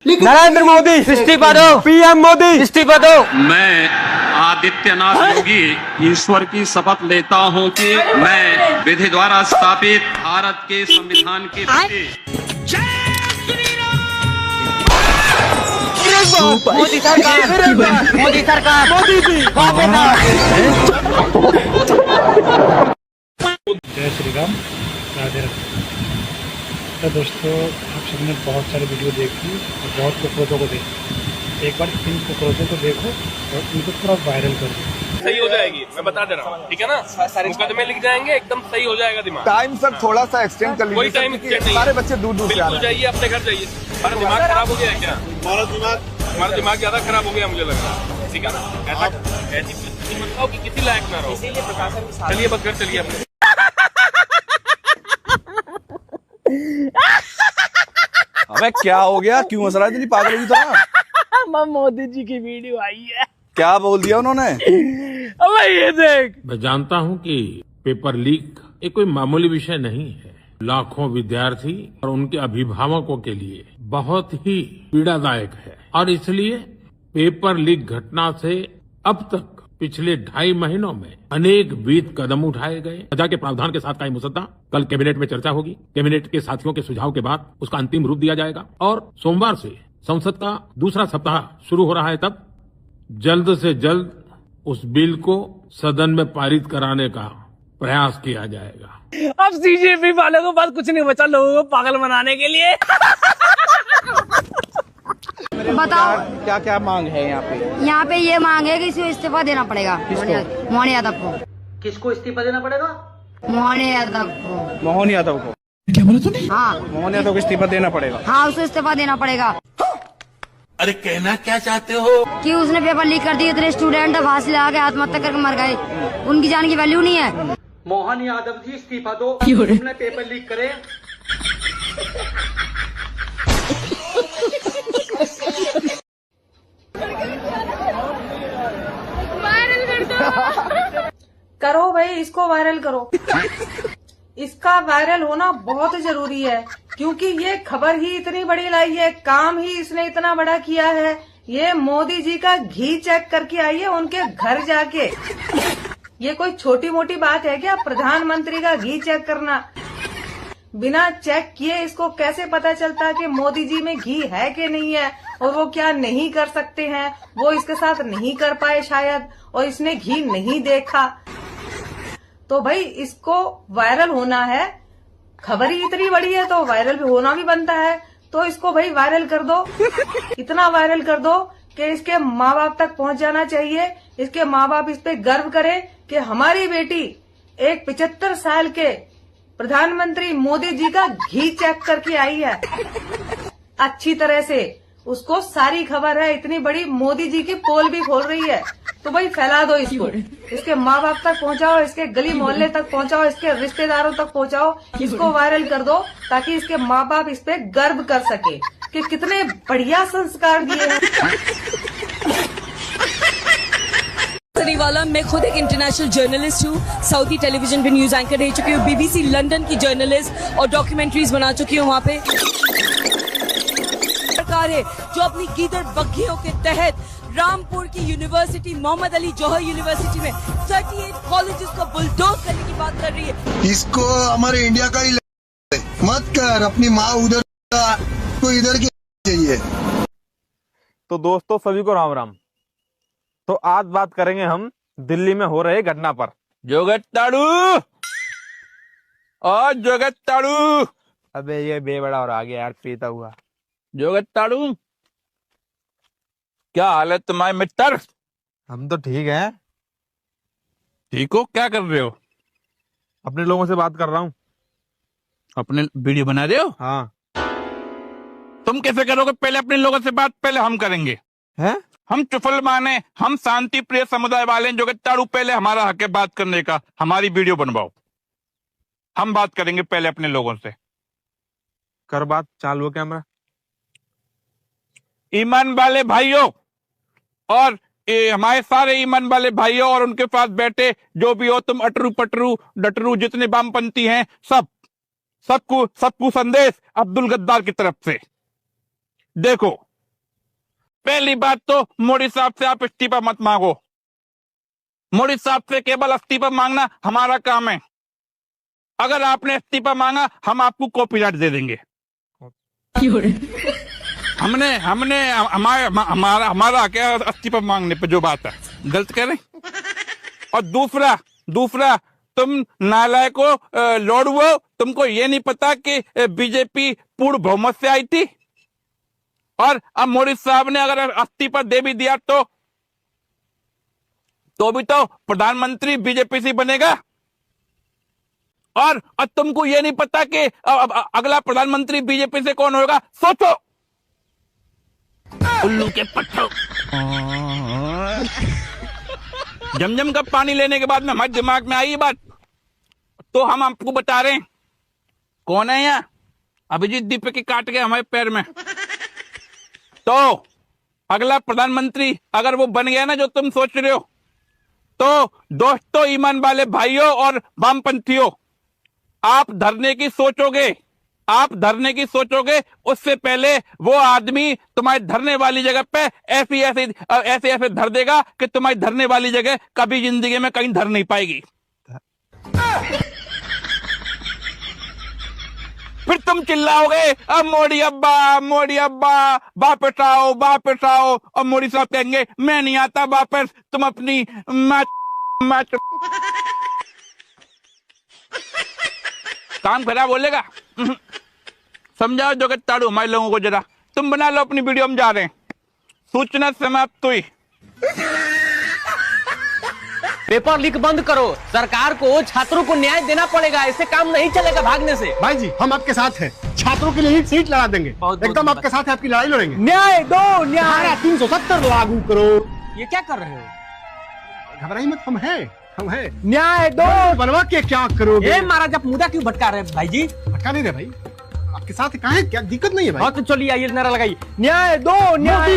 नरेंद्र मोदी इस्तीफा दो, पीएम मोदी इस्तीफा दो। मैं आदित्यनाथ योगी ईश्वर की शपथ लेता हूं कि मैं विधि द्वारा स्थापित भारत के संविधान के प्रति मोदी सरकार, मोदी सरकार, मोदी जी जय श्री राम, राधे राधे। तो दोस्तों, आप सबने बहुत सारे वीडियो देखी और बहुत कोकरोचों को देखी। एक बार इन कोकरोचों को देखो और इनको पूरा वायरल कर दो। सही हो जाएगी, मैं बता दे रहा हूँ, ठीक है ना। मुकदमे लिख जाएंगे, एकदम सही हो जाएगा दिमाग। टाइम सर थोड़ा सा एक्सटेंड कर कोई लीजिए, टाइम एक्सटेंड नहीं, सारे बच्चे दूर दूर से आ बिल्कुल रहे हैं। जाइए, अपने घर जाइए। हमारा दिमाग खराब हो गया है क्या? हमारा दिमाग ज्यादा खराब हो गया मुझे लग रहा है, ठीक है ना। ऐसा ऐसी परिस्थिति मत लाओ कि किसी लायक ना रहो। चलिए बस घर चलिए अपने। अबे क्या हो गया, क्यों हंस रहा है इतनी पागल की तरह? मोदी जी की वीडियो आई है। क्या बोल दिया उन्होंने? अबे ये देख। मैं जानता हूं कि पेपर लीक ये कोई मामूली विषय नहीं है। लाखों विद्यार्थी और उनके अभिभावकों के लिए बहुत ही पीड़ादायक है और इसलिए पेपर लीक घटना से अब तक पिछले 2.5 महीनों में अनेक विध कदम उठाए गए। सजा के प्रावधान के साथ का ये मुसद्दा कल कैबिनेट में चर्चा होगी। कैबिनेट के साथियों के सुझाव के बाद उसका अंतिम रूप दिया जाएगा और सोमवार से संसद का दूसरा सप्ताह शुरू हो रहा है। तब जल्द से जल्द उस बिल को सदन में पारित कराने का प्रयास किया जाएगा। अब सीजेपी वालों को बस कुछ नहीं बचा लोगों को पागल बनाने के लिए। बताओ क्या क्या मांग है यहाँ पे? यहाँ पे ये मांग है कि इसे इस्तीफा देना पड़ेगा मोहन यादव को। किसको इस्तीफा देना पड़ेगा? मोहन यादव को। मोहन यादव को? क्या बोला तूने? हाँ मोहन यादव को इस्तीफा देना पड़ेगा। हाँ, उसे इस्तीफा देना पड़ेगा। अरे कहना क्या चाहते हो? कि उसने पेपर लीक कर दिए, इतने स्टूडेंट फांसी लगा के आत्महत्या करके मर गए, उनकी जान की वैल्यू नहीं है। मोहन यादव जी इस्तीफा दो, तुमने पेपर लीक करे। करो भाई, इसको वायरल करो। इसका वायरल होना बहुत जरूरी है, क्योंकि ये खबर ही इतनी बड़ी लाई है, काम ही इसने इतना बड़ा किया है। ये मोदी जी का घी चेक करके आई है उनके घर जाके। ये कोई छोटी मोटी बात है क्या, प्रधानमंत्री का घी चेक करना? बिना चेक किए इसको कैसे पता चलता कि मोदी जी में घी है कि नहीं है, और वो क्या नहीं कर सकते हैं, वो इसके साथ नहीं कर पाए शायद, और इसने घी नहीं देखा। तो भाई इसको वायरल होना है, खबर ही इतनी बड़ी है तो वायरल भी होना भी बनता है। तो इसको भाई वायरल कर दो, इतना वायरल कर दो कि इसके माँ बाप तक पहुंच जाना चाहिए। इसके माँ बाप इस पे गर्व करें कि हमारी बेटी एक 75 साल के प्रधानमंत्री मोदी जी का घी चेक करके आई है अच्छी तरह से। उसको सारी खबर है, इतनी बड़ी मोदी जी की पोल भी खोल रही है। तो भाई फैला दो इसको, इसके माँ बाप तक पहुंचाओ, इसके गली मोहल्ले तक पहुंचाओ, इसके रिश्तेदारों तक पहुंचाओ, इसको वायरल कर दो ताकि इसके माँ बाप इस पे गर्व कर सके कि कितने बढ़िया संस्कार दिए हैं। वाला मैं खुद एक इंटरनेशनल जर्नलिस्ट हूँ, सऊदी टेलीविजन पे न्यूज एंकर रह चुकी हूँ, बीबीसी लंदन की जर्नलिस्ट और डॉक्यूमेंट्रीज बना चुकी हूँ। वहाँ पे सरकार है जो अपनी गीदड़ बग्घियों के तहत रामपुर की यूनिवर्सिटी, मोहम्मद अली जौहर यूनिवर्सिटी में 38 कॉलेजेस को बुलडोज करने की बात कर रही है। इसको हमारे इंडिया का ही मत कर, अपनी माँ उधर को इधर की चाहिए। तो दोस्तों सभी को राम राम। तो आज बात करेंगे हम दिल्ली में हो रहे घटना पर। जोगत्ताड़ू और जोगत्ताड़ू, अबे ये बेबड़ा और आ गया यार पीता हुआ। जोगत्ताड़ू क्या हाल है तुम्हारे मित्र? हम तो ठीक हैं। ठीक हो? क्या कर रहे हो? अपने लोगों से बात कर रहा हूँ। अपने वीडियो बना रहे हो? हाँ। तुम कैसे करोगे? पहले अपने लोगों से बात पहले हम करेंगे। हैं? हम चुफल माने, हम शांति प्रिय समुदाय वाले हैं। जोगत्ताड़ू पहले हमारा हक है बात करने का, हमारी वीडियो बनवाओ, हम बात करेंगे पहले अपने लोगों से। कर बात, चालू कैमरा। ईमान वाले भाइयों और हमारे सारे ईमान वाले भाइयों और उनके पास बैठे जो भी हो, तुम अटरू पटरू डटरू जितने वामपंथी हैं, सबको संदेश अब्दुल गद्दार की तरफ से। देखो पहली बात तो मोदी साहब से आप इस्तीफा मत मांगो। मोदी साहब से केवल इस्तीफा मांगना हमारा काम है। अगर आपने इस्तीफा मांगा हम आपको कॉपीराइट दे देंगे। हमने हमने हमारा क्या इस्तीफा मांगने पे जो बात है, गलत कह रहे। और दूसरा तुम नालायको लौड़ुओ, तुमको ये नहीं पता कि बीजेपी पूर्ण बहुमत से आई थी। और अब मोदी साहब ने अगर इस्तीफा दे भी दिया तो भी तो प्रधानमंत्री बीजेपी से बनेगा। और तुमको ये नहीं पता कि अगला प्रधानमंत्री बीजेपी से कौन होगा। सोचो उल्लू के पट्टो। जमजम का पानी लेने के बाद में हमारे दिमाग में आई बात, तो हम आपको बता रहे हैं कौन है यहाँ। अभिजीत दीपक के काट गए हमारे पैर में। तो अगला प्रधानमंत्री अगर वो बन गया ना जो तुम सोच रहे हो, तो दोस्तों, ईमान वाले भाइयों और वामपंथियों, आप धरने की सोचोगे उससे पहले वो आदमी तुम्हारे धरने वाली जगह पे ऐसे धर देगा कि तुम्हारी धरने वाली जगह कभी जिंदगी में कहीं धर नहीं पाएगी। फिर तुम चिल्लाओगे अब मोदी अब्बा वापस आओ। और मोदी साहब कहेंगे मैं नहीं आता वापस, तुम अपनी मैच काम खराब बोलेगा। समझाओ जगत ताड़ू हमारे लोगों को जरा। तुम बना लो अपनी वीडियो, हम जा रहे हैं। सूचना समाप्त हुई। पेपर लीक बंद करो। सरकार को छात्रों को न्याय देना पड़ेगा, ऐसे काम नहीं चलेगा भागने से। भाई जी हम आपके साथ हैं, छात्रों के लिए ही सीट लड़ा देंगे। एकदम आपके साथ है, आपकी लड़ाई लड़ेंगे। न्याय दो, न्याय। 370 लागू करो। ये क्या कर रहे हो? घबराइए मत, हम हैं। न्याय दो बनवा के क्या करोगे? ये महाराज आप मुद्दा क्यों भटका रहे हैं भाई जी? भटका नहीं रहे भाई, आपके साथ कहाँ है, क्या दिक्कत नहीं है भाई। तो चलिए आइए नारा लगाइए, न्याय दो, न्याय।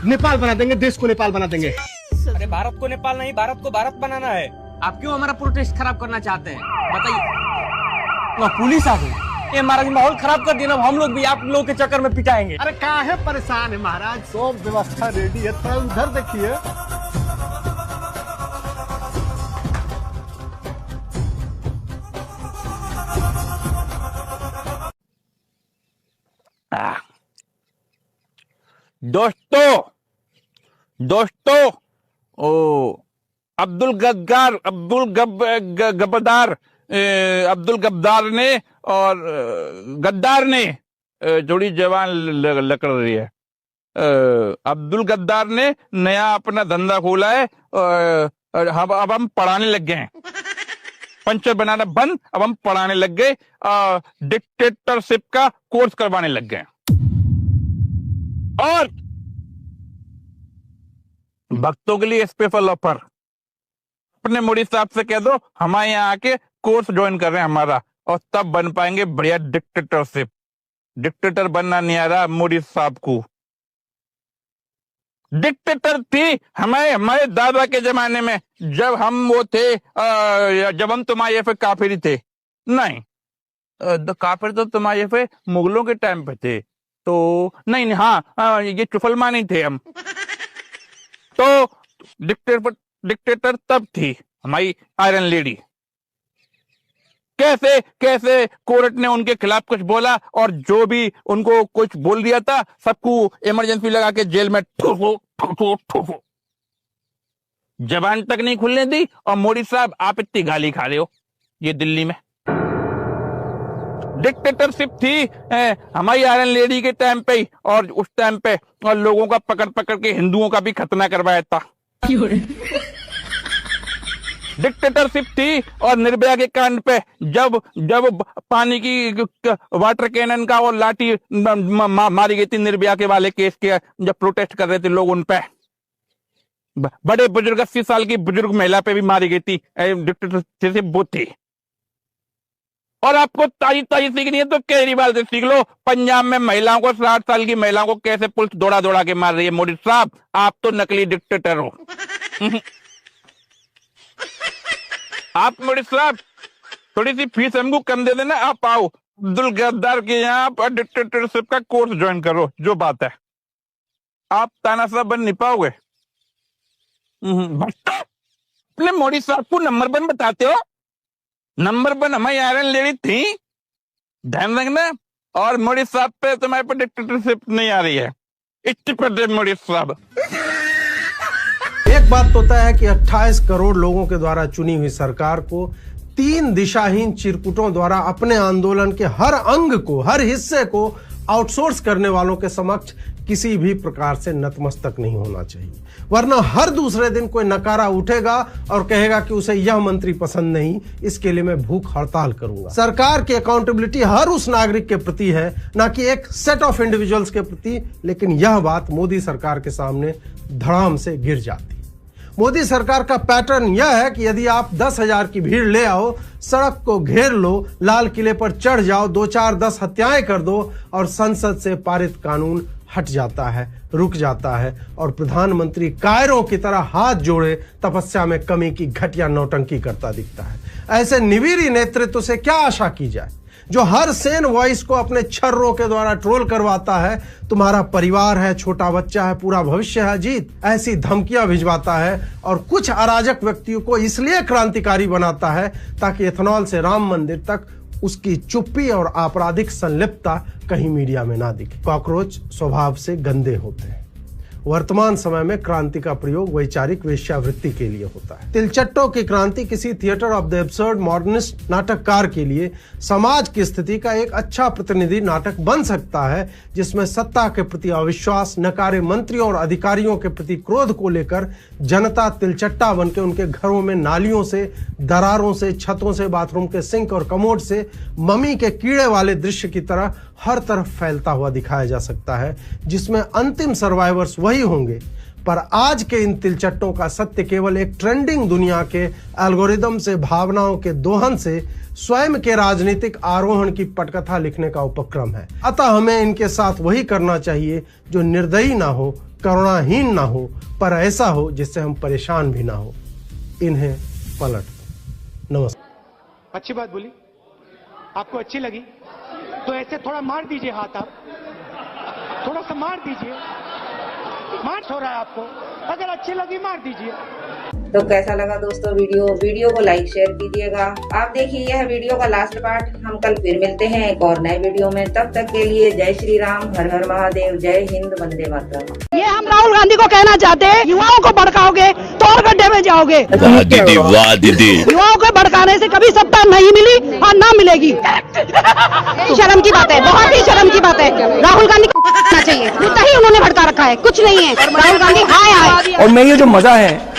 नेपाल बना देंगे, देश को नेपाल बना देंगे। अरे भारत को नेपाल नहीं, भारत को भारत बनाना है। आप क्यों हमारा प्रोटेस्ट खराब करना चाहते हैं बताइए। पुलिस आ गई। ये महाराज माहौल खराब कर दिया, हम लोग भी आप लोग के चक्कर में पिटाएंगे। अरे काहे परेशान है महाराज, सब व्यवस्था रेडी है। थोड़ा उधर देखिए। दोस्तों अब्दुल गद्दार ने और गद्दार ने जोड़ी जवान लकड़ रही है। अब्दुल गद्दार ने नया अपना धंधा खोला है और अब हम पढ़ाने लग गए हैं। पंचर बनाना बंद, अब हम पढ़ाने लग गए। डिक्टेटरशिप का कोर्स करवाने लग गए। और भक्तों के लिए स्पेशल ऑफर, अपने मोदी साहब से कह दो हमारे यहाँ आके कोर्स ज्वाइन कर रहे हैं हमारा, और तब बन पाएंगे बढ़िया डिक्टेटरशिप। डिक्टेटर बनना नहीं आ रहा मोदी साहब को। डिक्टेटर थी हमारे दादा के जमाने में, जब हम वो थे, जब हम तुम्हारे पे काफिर थे। नहीं, काफिर तो तुम्हारे पे मुगलों के टाइम पे थे। तो नहीं, हाँ, ये चुफलमानी थे हम। तो डिक्टेटर तब थी हमारी आयरन लेडी। कैसे कोर्ट ने उनके खिलाफ कुछ बोला, और जो भी उनको कुछ बोल दिया था सबको इमरजेंसी लगा के जेल में ठोठो। जबान तक नहीं खुलने दी। और मोदी साहब आप इतनी गाली खा रहे हो ये दिल्ली में। डिक्टेटरशिप थी हमारी आयरन लेडी के टाइम पे ही, और उस टाइम पे और लोगों का पकड़ के हिंदुओं का भी खतना करवाया था। डिक्टेटरशिप थी और निर्भया के कांड पे जब पानी की वाटर कैनन का और लाठी मारी गई थी निर्भया के वाले केस के, जब प्रोटेस्ट कर रहे थे लोग उन पे। बड़े बुजुर्ग 80 साल की बुजुर्ग महिला पे भी मारी गई थी। डिक्टेटरशिप वो थी। और आपको ताजी सीखनी है तो केजरीवाल से सीख लो। पंजाब में महिलाओं को, 60 साल की महिलाओं को कैसे पुलिस दौड़ा के मार रही है। मोदी साहब आप तो नकली डिक्टेटर हो। आप मोदी साहब थोड़ी सी फीस हमको कम दे देना, आप आओ अब्दुल गद्दार के यहाँ पर डिक्टेटरशिप का कोर्स ज्वाइन करो। जो बात है आप तानाशाह बन नहीं पाओगे। भट्टो, अपने मोदी साहब को नंबर 1 बताते हो? नंबर 1 हमारी आयरन लेडी थी, ध्यान रखना। और मोदी साहब पे तुम्हारे पे डिक्टेटरशिप नहीं आ रही है। इतने पर मोदी साहब। एक बात तो तय है कि 28 करोड़ लोगों के द्वारा चुनी हुई सरकार को 3 दिशाहीन चिरकुटों द्वारा अपने आंदोलन के हर अंग को, हर हिस्से को आउटसोर्स करने वालों के समक्ष किसी भी प्रकार से नतमस्तक नहीं होना चाहिए, वरना हर दूसरे दिन कोई नकारा उठेगा और कहेगा कि उसे यह मंत्री पसंद नहीं, इसके लिए मैं भूख हड़ताल करूंगा। सरकार की अकाउंटेबिलिटी हर उस नागरिक के प्रति है, ना कि एक सेट ऑफ इंडिविजुअल्स के प्रति। लेकिन यह बात मोदी सरकार के सामने धड़ाम से गिर जाती है। मोदी सरकार का पैटर्न यह है कि यदि आप 10,000 की भीड़ ले आओ, सड़क को घेर लो, लाल किले पर चढ़ जाओ, 2-4-10 हत्याएं कर दो और संसद से पारित कानून हट जाता है, रुक जाता है और प्रधानमंत्री कायरों की तरह हाथ जोड़े तपस्या में कमी की घटिया नौटंकी करता दिखता है। ऐसे निवीरी नेतृत्व से क्या आशा की जाए, जो हर सेन वॉइस को अपने छर्रों के द्वारा ट्रोल करवाता है, तुम्हारा परिवार है, छोटा बच्चा है, पूरा भविष्य है जीत, ऐसी धमकियां भिजवाता है और कुछ अराजक व्यक्तियों को इसलिए क्रांतिकारी बनाता है ताकि एथेनॉल से राम मंदिर तक उसकी चुप्पी और आपराधिक संलिप्तता कहीं मीडिया में ना दिखे। कॉकरोच स्वभाव से गंदे होते हैं। वर्तमान समय में क्रांति का प्रयोग वैचारिक वेश्यावृत्ति के लिए होता है। तिलचट्टों की क्रांति किसी theatre of the absurd modernist नाटककार के लिए समाज की स्थिति का एक अच्छा प्रतिनिधि नाटक बन सकता है, जिसमें सत्ता के प्रति अविश्वास, नकारे मंत्रियों और अधिकारियों के प्रति क्रोध को लेकर जनता तिलचट्टा बनकर उनके घरों में नालियों से, दरारों से, छतों से, बाथरूम के सिंक और कमोड से मम्मी के कीड़े वाले दृश्य की तरह हर तरफ फैलता हुआ दिखाया जा सकता है, जिसमें अंतिम सर्वाइवर्स वही होंगे। पर आज के इन तिलचट्टों का सत्य केवल एक ट्रेंडिंग दुनिया के एल्गोरिदम से, भावनाओं के दोहन से, स्वयं के राजनीतिक आरोहण की पटकथा लिखने का उपक्रम है। अतः हमें इनके साथ वही करना चाहिए जो निर्दयी ना हो, करुणाहीन ना हो, पर ऐसा हो जिससे हम परेशान भी ना हो। इन्हें पलट। नमस्कार। अच्छी बात बोली, आपको अच्छी लगी तो ऐसे थोड़ा मार दीजिए हाथ, आप थोड़ा सा मार दीजिए, मार हो रहा है आपको, अगर अच्छी लगी मार दीजिए। तो कैसा लगा दोस्तों वीडियो को लाइक शेयर कीजिएगा। आप देखिए यह वीडियो का लास्ट पार्ट। हम कल फिर मिलते हैं एक और नए वीडियो में। तब तक के लिए जय श्री राम, हर हर महादेव, जय हिंद, वंदे मातरम। ये हम राहुल गांधी को कहना चाहते हैं, युवाओं को भड़काओगे तो और गड्ढे में जाओगे। दीदी वाह दीदी। युवाओं को भड़काने से कभी सत्ता नहीं मिली और ना मिलेगी। शर्म की बात है, बहुत ही शर्म की बात है। राहुल गांधी को कहना चाहिए, उतना ही उन्होंने भड़का रखा है, कुछ नहीं है। राहुल गांधी हाय। और मैं ये जो मजा है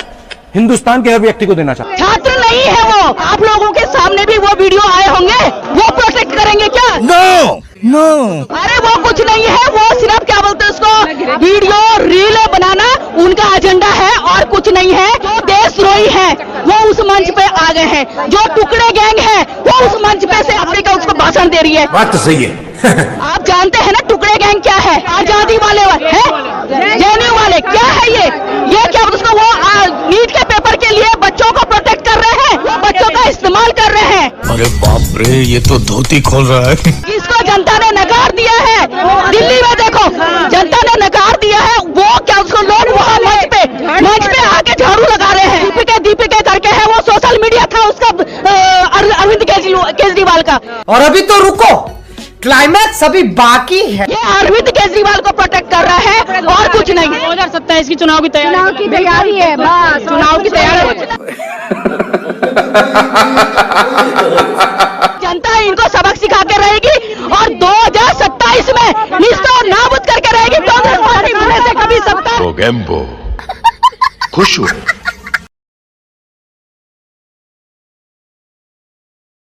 हिंदुस्तान के हर व्यक्ति को देना चाहता हूं। छात्र नहीं है वो, आप लोगों के सामने भी वो वीडियो आए होंगे, वो प्रोटेक्ट करेंगे क्या? नो। अरे वो कुछ नहीं है, वो सिर्फ क्या बोलते हैं उसको, वीडियो रील बनाना उनका एजेंडा है और कुछ नहीं है। जो देशद्रोही है वो उस मंच पे आ गए हैं, जो टुकड़े गैंग है वो उस मंच पे से अफ्रीका उसको भाषण दे रही है। बात तो सही है। आप जानते हैं ना टुकड़े गैंग क्या है? आजादी वाले है, जेएनयू वाले क्या है ये क्या उसको वो नीट के पेपर के लिए बच्चों को प्रोटेक्ट कर रहे हैं, बच्चों का इस्तेमाल कर रहे हैं। अरे बाप रे, ये तो धोती खोल रहा है। इसको जनता ने नकार दिया है। दिल्ली में देखो जनता ने नकार दिया है, वो क्या उसको लोग वहाँ मंच पे आके झाड़ू लगा रहे हैं। दीपिका करके है, वो सोशल मीडिया था उसका अरविंद केजरीवाल का। और अभी तो रुको, क्लाइमैक्स अभी बाकी है। ये अरविंद केजरीवाल को प्रोटेक्ट कर रहा है और कुछ नहीं। 2027 की चुनाव की तैयारी है, बस चुनाव की तैयारी। जनता इनको सबक सिखा के रहेगी और 2027 में निस्ता और नाबूद करके रहेगी। कांग्रेस पार्टी होने से कभी सत्ता खुश हुए।